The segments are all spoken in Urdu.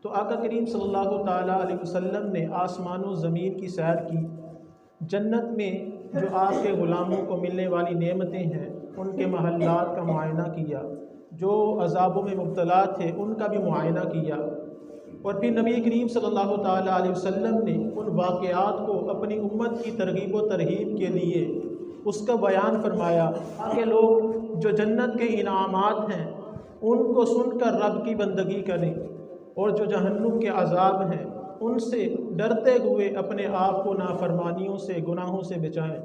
تو آقا کریم صلی اللہ تعالیٰ علیہ وسلم نے آسمان و زمین کی سیر کی، جنت میں جو آپ کے غلاموں کو ملنے والی نعمتیں ہیں ان کے محلات کا معائنہ کیا، جو عذابوں میں مبتلا تھے ان کا بھی معائنہ کیا، اور پھر نبی کریم صلی اللہ تعالیٰ علیہ وسلم نے ان واقعات کو اپنی امت کی ترغیب و ترہیب کے لیے اس کا بیان فرمایا کہ لوگ جو جنت کے انعامات ہیں ان کو سن کر رب کی بندگی کریں، اور جو جہنم کے عذاب ہیں ان سے ڈرتے ہوئے اپنے آپ کو نافرمانیوں سے، گناہوں سے بچائیں۔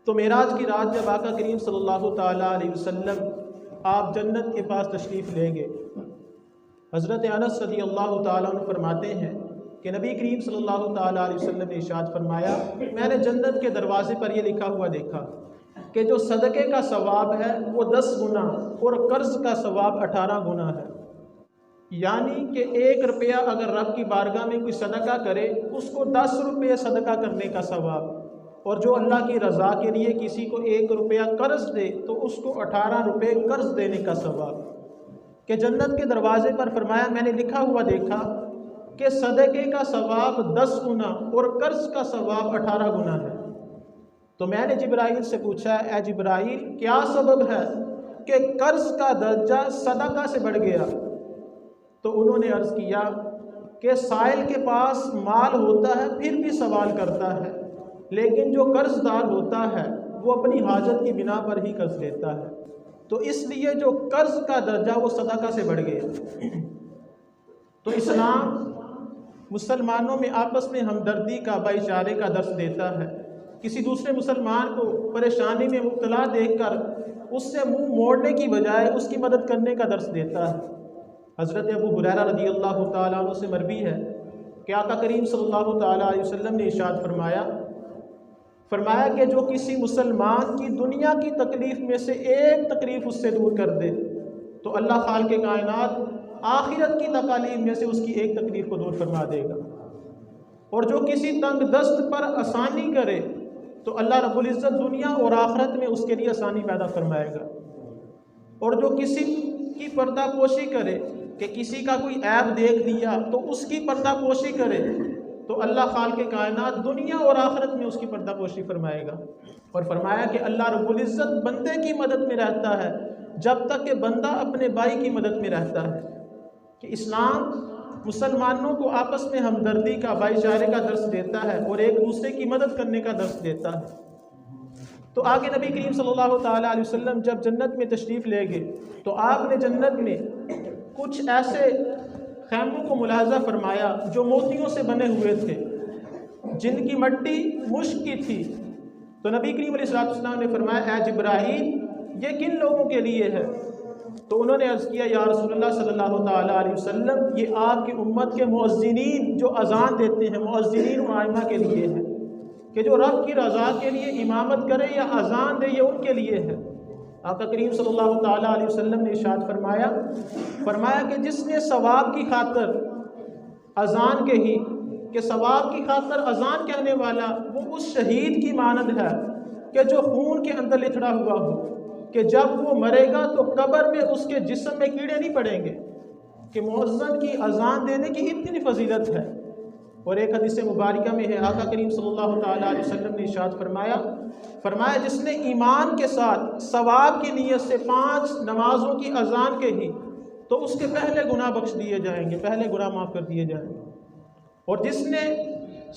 تو معراج کی رات جب آقا کریم صلی اللہ تعالیٰ علیہ وسلم آپ جنت کے پاس تشریف لے گئے، حضرت انس رضی اللہ تعالیٰ عنہ فرماتے ہیں کہ نبی کریم صلی اللہ تعالیٰ علیہ وسلم نے ارشاد فرمایا، میں نے جنت کے دروازے پر یہ لکھا ہوا دیکھا کہ جو صدقے کا ثواب ہے وہ 10 گنا اور قرض کا ثواب 18 گنا ہے، یعنی کہ 1 روپیہ اگر رب کی بارگاہ میں کوئی صدقہ کرے اس کو 10 روپے صدقہ کرنے کا ثواب، اور جو اللہ کی رضا کے لیے کسی کو 1 روپیہ قرض دے تو اس کو 18 روپے قرض دینے کا ثواب۔ کہ جنت کے دروازے پر فرمایا میں نے لکھا ہوا دیکھا کہ صدقے کا ثواب 10 گنا اور قرض کا ثواب 18 گنا ہے۔ تو میں نے جبرائیل سے پوچھا، اے جبرائیل کیا سبب ہے کہ قرض کا درجہ صدقہ سے بڑھ گیا؟ تو انہوں نے عرض کیا کہ سائل کے پاس مال ہوتا ہے پھر بھی سوال کرتا ہے، لیکن جو قرض دار ہوتا ہے وہ اپنی حاجت کی بنا پر ہی قرض لیتا ہے، تو اس لیے جو قرض کا درجہ وہ صدقہ سے بڑھ گیا۔ تو اسلام مسلمانوں میں آپس میں ہمدردی کا، بھائی چارے کا درس دیتا ہے۔ کسی دوسرے مسلمان کو پریشانی میں مبتلا دیکھ کر اس سے منہ موڑنے کی بجائے اس کی مدد کرنے کا درس دیتا ہے۔ حضرت ابو ہریرہ رضی اللہ تعالیٰ عنہ سے مروی ہے کہ آقا کریم صلی اللہ تعالیٰ علیہ وسلم نے ارشاد فرمایا کہ جو کسی مسلمان کی دنیا کی تکلیف میں سے ایک تکلیف اس سے دور کر دے تو اللہ خالق کائنات آخرت کی تکالیف میں سے اس کی ایک تکلیف کو دور فرما دے گا، اور جو کسی تنگ دست پر آسانی کرے تو اللہ رب العزت دنیا اور آخرت میں اس کے لیے آسانی پیدا فرمائے گا، اور جو کسی کی پردہ پوشی کرے کہ کسی کا کوئی عیب دیکھ لیا تو اس کی پردہ پوشی کرے تو اللہ خالق کائنات دنیا اور آخرت میں اس کی پردہ پوشی فرمائے گا۔ اور فرمایا کہ اللہ رب العزت بندے کی مدد میں رہتا ہے جب تک کہ بندہ اپنے بھائی کی مدد میں رہتا ہے۔ کہ اسلام مسلمانوں کو آپس میں ہمدردی کا، بھائی چارے کا درس دیتا ہے اور ایک دوسرے کی مدد کرنے کا درس دیتا ہے۔ تو آگے نبی کریم صلی اللہ تعالیٰ علیہ وسلم جب جنت میں تشریف لے گئے تو آپ نے جنت میں کچھ ایسے خیموں کو ملاحظہ فرمایا جو موتیوں سے بنے ہوئے تھے، جن کی مٹی مشک کی تھی۔ تو نبی کریم علیہ السلام نے فرمایا، اے جبرائیل یہ کن لوگوں کے لیے ہے؟ تو انہوں نے عرض کیا، یا رسول اللہ صلی اللہ تعالیٰ علیہ وسلم یہ آپ کی امت کے مؤذنین جو اذان دیتے ہیں، مؤذنین و ائمہ کے لیے ہے، کہ جو رب کی رضا کے لیے امامت کرے یا اذان دے، یہ ان کے لیے ہے۔ آقا کریم صلی اللہ تعالیٰ علیہ وسلم نے ارشاد فرمایا کہ جس نے ثواب کی خاطر اذان کہی، کہ ثواب کی خاطر اذان کہنے والا وہ اس شہید کی مانند ہے کہ جو خون کے اندر لتھڑا ہوا ہو، کہ جب وہ مرے گا تو قبر میں اس کے جسم میں کیڑے نہیں پڑیں گے۔ کہ مؤذن کی اذان دینے کی اتنی فضیلت ہے۔ اور ایک حدیث مبارکہ میں ہے، آقا کریم صلی اللہ تعالیٰ علیہ وسلم نے ارشاد فرمایا جس نے ایمان کے ساتھ ثواب کی نیت سے 5 نمازوں کی اذان کہی تو اس کے پہلے گناہ بخش دیے جائیں گے، پہلے گناہ معاف کر دیے جائیں گے، اور جس نے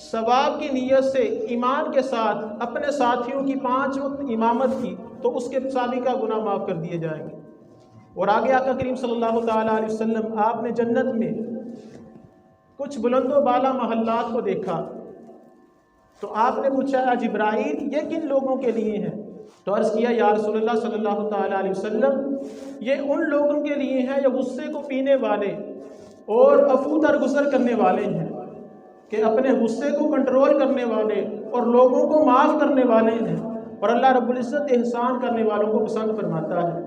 ثواب کی نیت سے ایمان کے ساتھ اپنے ساتھیوں کی 5 وقت امامت کی تو اس کے سابقہ گناہ معاف کر دیے جائیں گے۔ اور آگے آقا کریم صلی اللہ تعالیٰ علیہ وسلم آپ نے جنت میں کچھ بلند و بالا محلات کو دیکھا تو آپ نے پوچھا، اے جبرائیل یہ کن لوگوں کے لیے ہیں؟ تو عرض کیا، یا رسول اللہ صلی اللہ تعالیٰ علیہ وسلم یہ ان لوگوں کے لیے ہیں جو غصے کو پینے والے اور عفو درگزر کرنے والے ہیں، کہ اپنے غصے کو کنٹرول کرنے والے اور لوگوں کو معاف کرنے والے ہیں، اور اللہ رب العزت احسان کرنے والوں کو پسند فرماتا ہے۔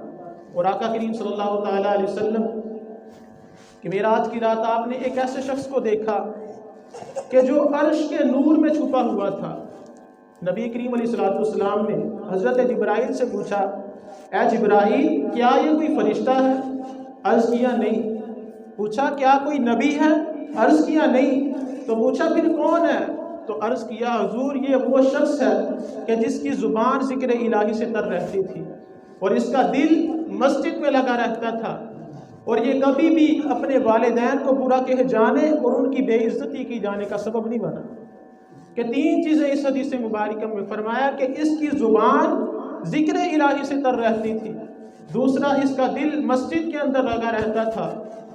اور آقا کریم صلی اللہ تعالیٰ علیہ وسلم کہ معراج کی رات آپ نے ایک ایسے شخص کو دیکھا کہ جو عرش کے نور میں چھپا ہوا تھا۔ نبی کریم علیہ السلام نے حضرت جبرائیل سے پوچھا، اے جبرائیل کیا یہ کوئی فرشتہ ہے؟ عرض کیا نہیں۔ پوچھا کیا کوئی نبی ہے؟ عرض کیا نہیں۔ تو پوچھا پھر کون ہے؟ تو عرض کیا حضور یہ وہ شخص ہے کہ جس کی زبان ذکر الہی سے تر رہتی تھی اور اس کا دل مسجد میں لگا رہتا تھا، اور یہ کبھی بھی اپنے والدین کو برا کہے جانے اور ان کی بے عزتی کی جانے کا سبب نہیں بنا۔ کہ 3 چیزیں اس حدیث مبارکہ میں فرمایا کہ اس کی زبان ذکر الہی سے تر رہتی تھی، دوسرا اس کا دل مسجد کے اندر لگا رہتا تھا،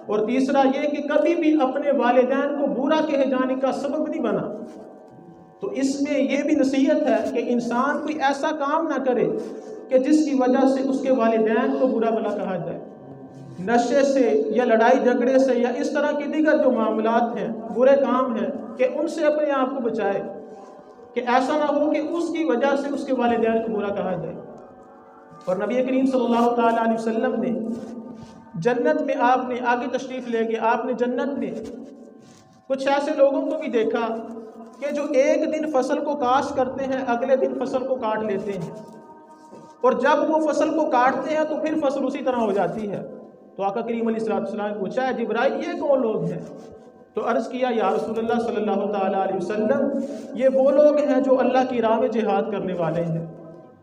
اور تیسرا یہ کہ کبھی بھی اپنے والدین کو برا کہے جانے کا سبب نہیں بنا۔ تو اس میں یہ بھی نصیحت ہے کہ انسان کوئی ایسا کام نہ کرے کہ جس کی وجہ سے اس کے والدین کو برا بھلا کہا جائے، نشے سے یا لڑائی جھگڑے سے یا اس طرح کے دیگر جو معاملات ہیں، برے کام ہیں، کہ ان سے اپنے آپ کو بچائے، کہ ایسا نہ ہو کہ اس کی وجہ سے اس کے والدین کو برا کہا جائے۔ اور نبی کریم صلی اللہ تعالیٰ علیہ وسلم نے جنت میں، آپ نے آگے تشریف لے گئے، آپ نے جنت میں کچھ ایسے لوگوں کو بھی دیکھا کہ جو ایک دن فصل کو کاشت کرتے ہیں، اگلے دن فصل کو کاٹ لیتے ہیں، اور جب وہ فصل کو کاٹتے ہیں تو پھر فصل اسی طرح ہو جاتی ہے۔ تو آقا کریم علیہ السلام نے پوچھا ہے جبرائیل یہ کون لوگ ہیں؟ تو عرض کیا یا رسول اللہ صلی اللہ تعالیٰ علیہ وسلم یہ وہ لوگ ہیں جو اللہ کی راہ میں جہاد کرنے والے ہیں،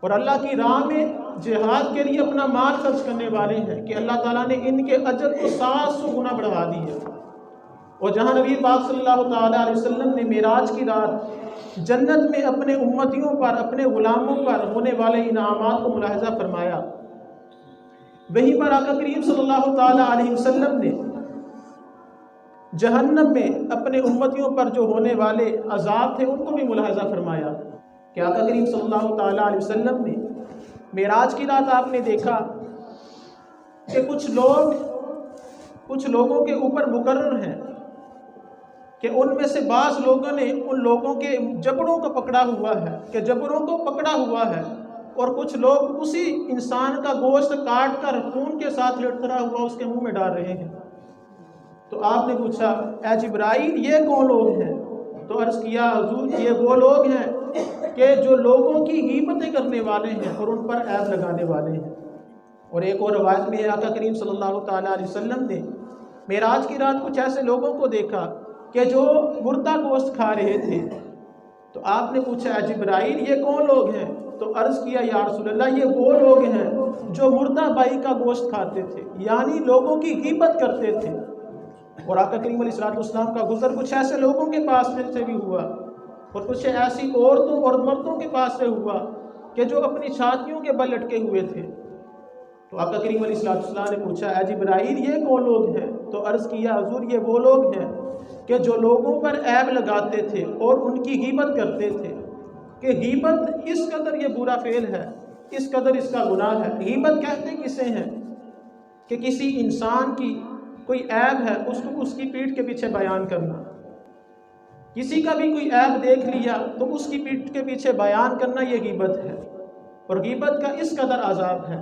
اور اللہ کی راہ میں جہاد کے لیے اپنا مال خرچ کرنے والے ہیں، کہ اللہ تعالیٰ نے ان کے اجر کو 700 گنا بڑھا دی ہے۔ اور جہاں نبی پاک صلی اللہ تعالیٰ علیہ وسلم نے معراج کی رات جنت میں اپنے امتیوں پر، اپنے غلاموں پر ہونے والے انعامات کو ملاحظہ فرمایا، وہیں پر آقا کریم صلی اللہ تعالیٰ علیہ وسلم نے جہنم میں اپنے امتیوں پر جو ہونے والے عذاب تھے ان کو بھی ملاحظہ فرمایا، کہ آقا کریم صلی اللہ تعالیٰ علیہ وسلم نے معراج کی رات آپ نے دیکھا کہ کچھ لوگوں کے اوپر مقرر ہیں کہ ان میں سے بعض لوگوں نے ان لوگوں کے جبڑوں کو پکڑا ہوا ہے، کہ جبڑوں کو پکڑا ہوا ہے، اور کچھ لوگ اسی انسان کا گوشت کاٹ کر خون کے ساتھ لٹکرا ہوا اس کے منہ میں ڈال رہے ہیں۔ تو آپ نے پوچھا اے جبرائیل یہ کون لوگ ہیں؟ تو عرض کیا حضور یہ وہ لوگ ہیں کہ جو لوگوں کی غیبتیں کرنے والے ہیں اور ان پر عیب لگانے والے ہیں۔ اور ایک اور روایت میں آقا کریم صلی اللہ تعالیٰ علیہ وسلم نے معراج کی رات کچھ ایسے لوگوں کو دیکھا کہ جو مردہ گوشت کھا رہے تھے۔ تو آپ نے پوچھا اے جبرائیل یہ کون لوگ ہیں؟ تو عرض کیا یا رسول اللہ یہ وہ لوگ ہیں جو مردہ بائی کا گوشت کھاتے تھے، یعنی لوگوں کی غیبت کرتے تھے۔ اور آقا کریم علیہ السلام کا گزر کچھ ایسے لوگوں کے پاس سے بھی ہوا، اور کچھ ایسی عورتوں اور مردوں کے پاس سے ہوا کہ جو اپنی چھاتیوں کے بل لٹکے ہوئے تھے۔ تو آقا کریم علیہ السلام نے پوچھا اے جبرائیل یہ کون لوگ ہیں؟ تو عرض کیا حضور یہ وہ لوگ ہیں کہ جو لوگوں پر عیب لگاتے تھے اور ان کی غیبت کرتے تھے، کہ غیبت اس قدر یہ برا فعل ہے، اس قدر اس کا گناہ ہے۔ غیبت کہتے کسے ہیں؟ کہ کسی انسان کی کوئی عیب ہے اس کو اس کی پیٹھ کے پیچھے بیان کرنا، کسی کا بھی کوئی عیب دیکھ لیا تو اس کی پیٹھ کے پیچھے بیان کرنا، یہ غیبت ہے، اور غیبت کا اس قدر عذاب ہے۔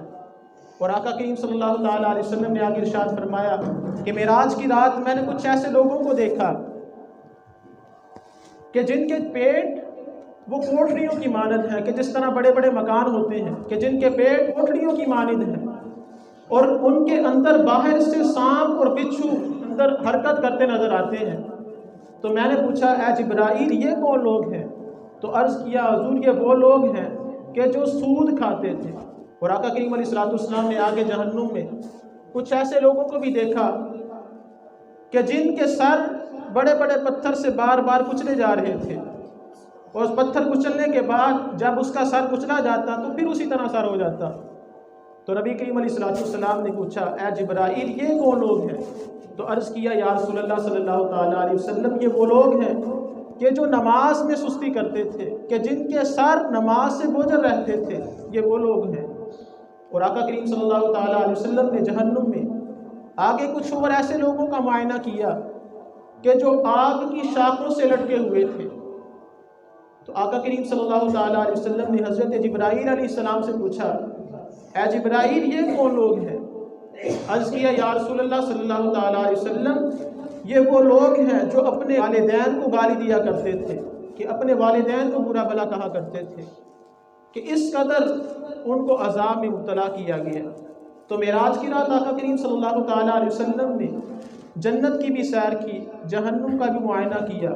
اور آقا کریم صلی اللہ تعالیٰ علیہ وسلم نے آگے ارشاد فرمایا کہ معراج کی رات میں نے کچھ ایسے لوگوں کو دیکھا کہ جن کے پیٹ وہ کوٹھریوں کی مانند ہیں، کہ جس طرح بڑے بڑے مکان ہوتے ہیں کہ جن کے پیٹ کوٹھریوں کی مانند ہیں، اور ان کے اندر باہر سے سانپ اور بچھو اندر حرکت کرتے نظر آتے ہیں۔ تو میں نے پوچھا اے جبرائیل یہ کون لوگ ہیں؟ تو عرض کیا حضور یہ وہ لوگ ہیں کہ جو سود کھاتے تھے۔ اور آقا کریم علیہ السلام نے آگے جہنم میں کچھ ایسے لوگوں کو بھی دیکھا کہ جن کے سر بڑے بڑے پتھر سے بار بار کچلے جا رہے تھے، اور اس پتھر کچلنے کے بعد جب اس کا سر کچلا جاتا تو پھر اسی طرح سر ہو جاتا۔ تو نبی کریم علیہ السلام نے پوچھا اے جبرائیل یہ کون لوگ ہیں؟ تو عرض کیا یا رسول اللہ صلی اللہ تعالیٰ علیہ وسلم یہ وہ لوگ ہیں کہ جو نماز میں سستی کرتے تھے، کہ جن کے سر نماز سے بوجھل رہتے تھے، یہ وہ لوگ ہیں۔ اور آقا کریم صلی اللہ تعالیٰ علیہ وسلم نے جہنم میں آگے کچھ اور ایسے لوگوں کا معائنہ کیا کہ جو آگ کی شاخوں سے لٹکے ہوئے تھے۔ تو آقا کریم صلی اللہ تعالیٰ علیہ وسلم نے حضرت جبرائیل علیہ السلام سے پوچھا اے جبرائیل یہ کون لوگ ہیں؟ عرض کیا یا رسول اللہ صلی اللہ تعالیٰ علیہ وسلم یہ وہ لوگ ہیں جو اپنے والدین کو گالی دیا کرتے تھے، کہ اپنے والدین کو برا بھلا کہا کرتے تھے، کہ اس قدر ان کو عذاب میں مبتلا کیا گیا۔ تو معراج کی رات آقا کریم صلی اللہ تعالیٰ علیہ وسلم نے جنت کی بھی سیر کی، جہنم کا بھی معائنہ کیا،